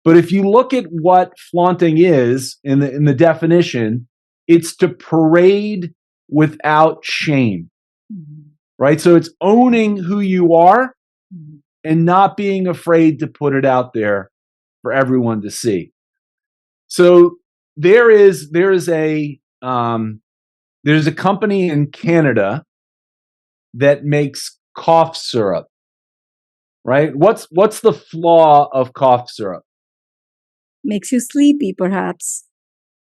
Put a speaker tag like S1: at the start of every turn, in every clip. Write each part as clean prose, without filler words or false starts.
S1: But if you look at what flaunting is in the definition, it's to parade without shame, right? So it's owning who you are and not being afraid to put it out there for everyone to see. So there's a company in Canada that makes cough syrup, right? What's the flaw of cough syrup?
S2: Makes you sleepy, perhaps.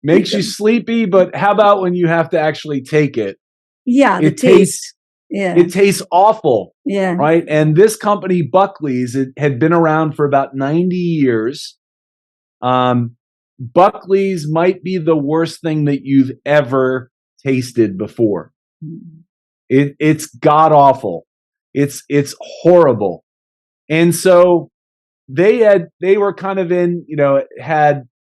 S1: Makes you sleepy, but how about when you have to actually take it?
S2: Yeah, the taste. Yeah.
S1: It tastes awful.
S2: Yeah.
S1: Right? And this company, Buckley's, it had been around for about 90 years. Buckley's might be the worst thing that you've ever tasted before. It's god awful. It's horrible. And so they were kind of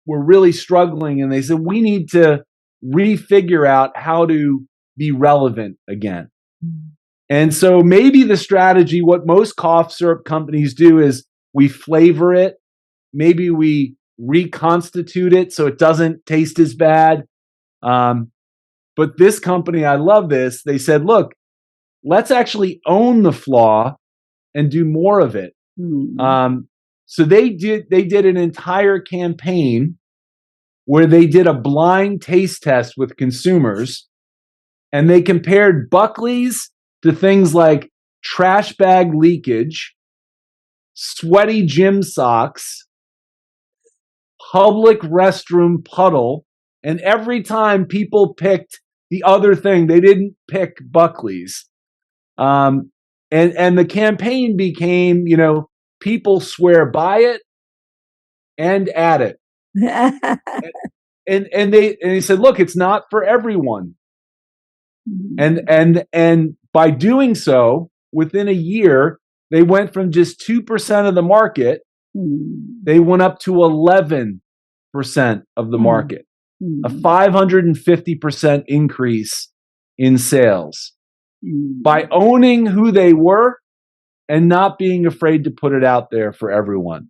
S1: were really struggling, and they said, we need to refigure out how to be relevant again. And so maybe the strategy, what most cough syrup companies do is we flavor it. Maybe we reconstitute it so it doesn't taste as bad. But this company, I love this. They said, look, let's actually own the flaw and do more of it. So they did an entire campaign where they did a blind taste test with consumers, and they compared Buckley's to things like trash bag leakage, sweaty gym socks, public restroom puddle, and every time people picked the other thing, they didn't pick Buckley's. And the campaign became, people swear by it and at it. and they said, look, it's not for everyone. And by doing so, within a year, they went from just 2% of the market, they went up to 11% of the market, a 550% increase in sales by owning who they were and not being afraid to put it out there for everyone.